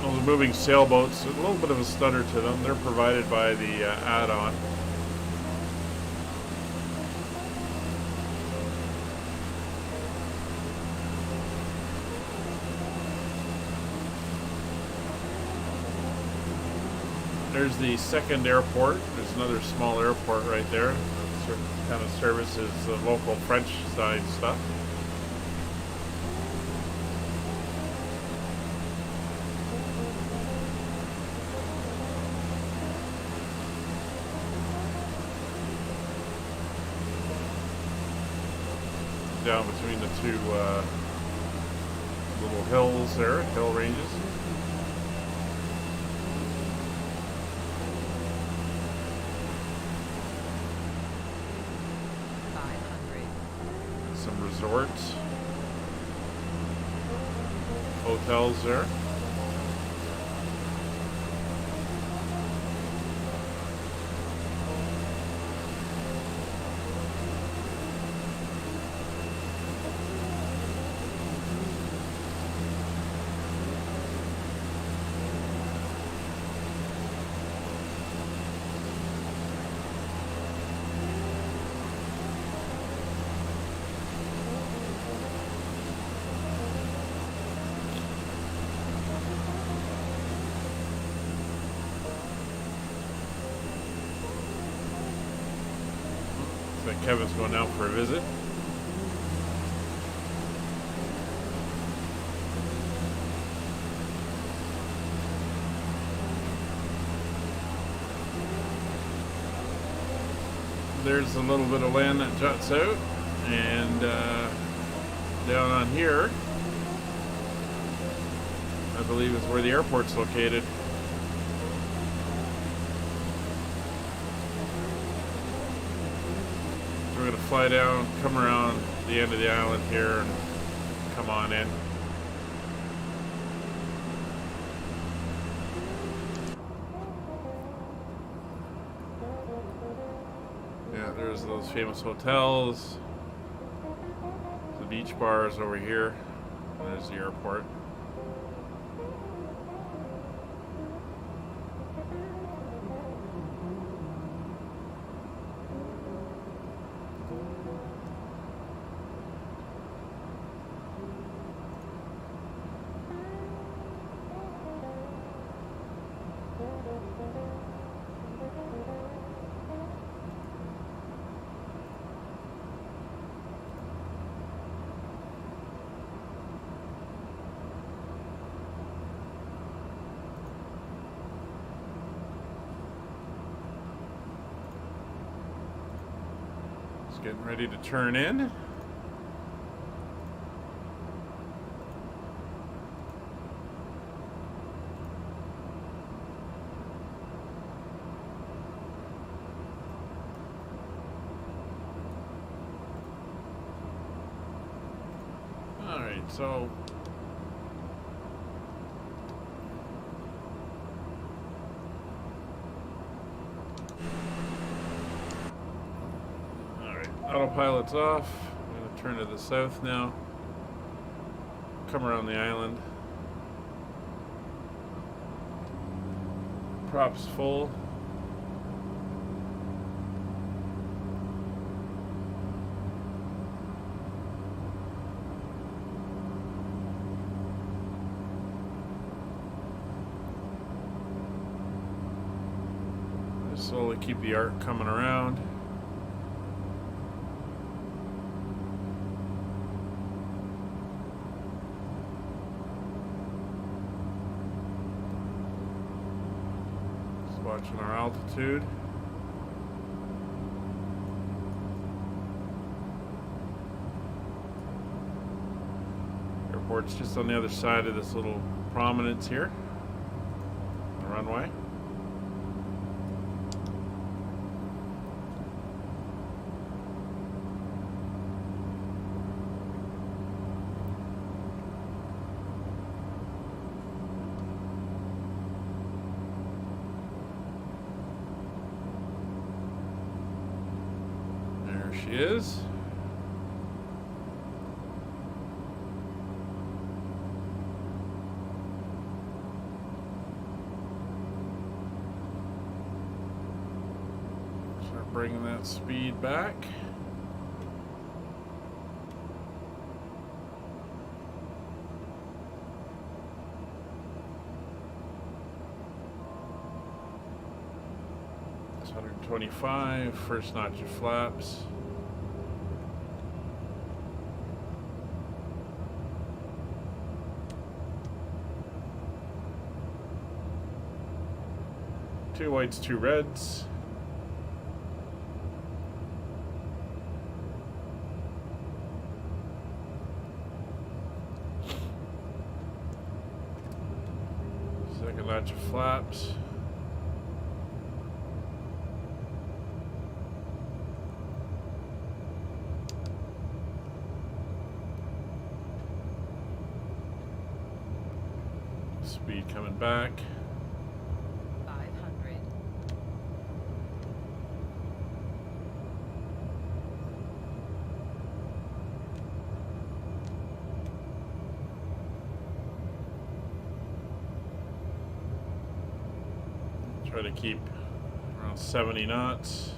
Those moving sailboats, a little bit of a stutter to them. They're provided by the add-on. There's the second airport. There's another small airport right there. That kind of services the local French side stuff. Down between the two little hills there, hill ranges. Some resorts, hotels there. Kevin's going out for a visit. There's a little bit of land that juts out, and down on here, I believe is where the airport's located. We're going to fly down, come around the end of the island here, and come on in. Yeah, there's those famous hotels. The beach bars over here. There's the airport. Getting ready to turn in. All right, so autopilot's off. I'm going to turn to the south now. Come around the island. Props full. Just slowly keep the arc coming around. Watching our altitude. airport's just on the other side of this little prominence here. The runway. There she is. Bringing that speed back. It's 125, first notch of flaps. Two whites, two reds. Second notch of flaps. Speed coming back. 500. Try to keep around 70 knots.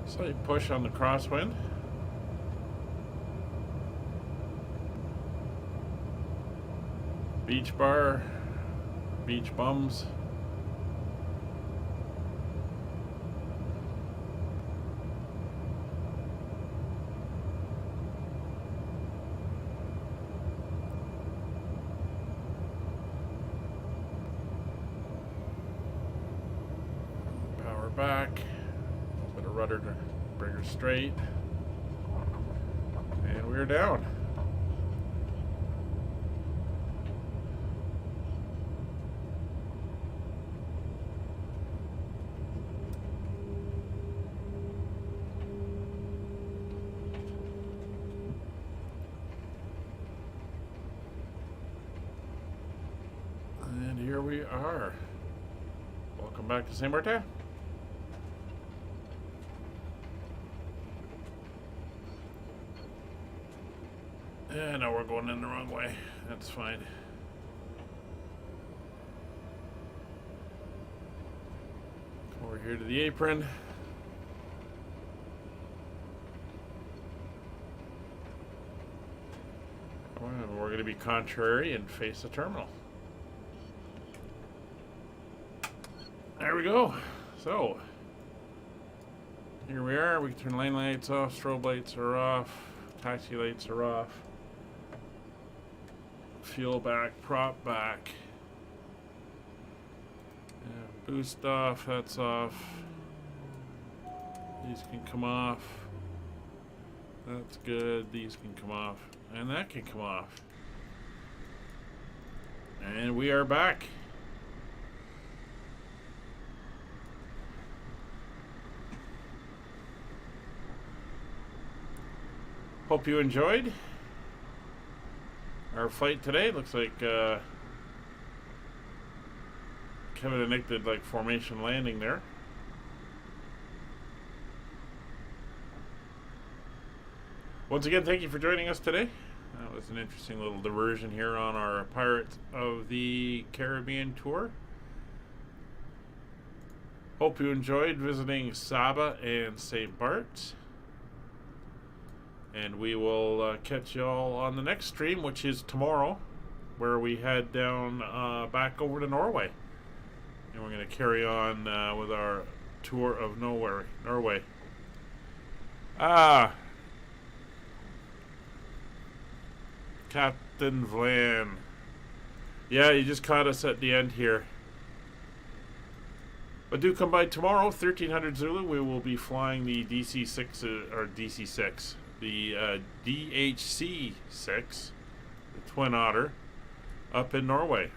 Slight push on the crosswind. Beach bar, beach bums. Power back. A little bit of rudder to bring her straight. And we're down. And here we are. Welcome back to St. Barts. Yeah, no, we're going in the wrong way. That's fine. Come over here to the apron. We're going to be contrary and face the terminal. There we go. So, here we are. We can turn lane lights off, strobe lights are off, taxi lights are off. Fuel back, prop back. Yeah, boost off, that's off. These can come off. That's good. These can come off. And that can come off. And we are back. Hope you enjoyed our flight today. Looks like Kevin and Nick did like formation landing there. Once again, thank you for joining us today. That was an interesting little diversion here on our Pirates of the Caribbean tour. Hope you enjoyed visiting Saba and St Barts. And we will catch you all on the next stream, which is tomorrow, where we head down back over to Norway. And we're going to carry on with our tour of Norway. Captain Vlan. Yeah, you just caught us at the end here. But do come by tomorrow, 1300 Zulu. We will be flying the DC-6, or DC-6, the DHC-6, the Twin Otter, up in Norway.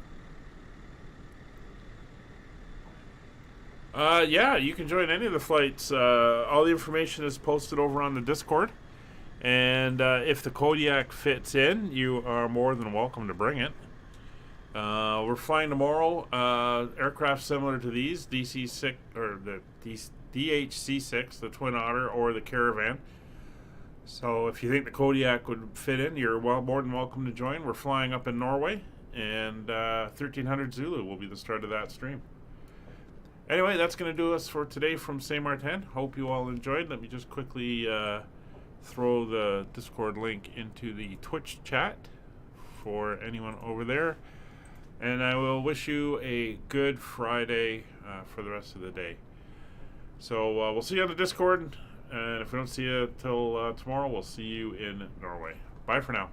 Yeah, you can join any of the flights. All the information is posted over on the Discord. And if the Kodiak fits in, you are more than welcome to bring it. We're flying tomorrow. Aircraft similar to these, DC-6 or the DHC-6, the Twin Otter, or the Caravan. So if you think the Kodiak would fit in, you're more than welcome to join. We're flying up in Norway, and 1300 Zulu will be the start of that stream. Anyway, that's going to do us for today from St. Martin. Hope you all enjoyed. Let me just quickly throw the Discord link into the Twitch chat for anyone over there. And I will wish you a good Friday for the rest of the day. So we'll see you on the Discord. And if we don't see you till tomorrow, we'll see you in Norway. Bye for now.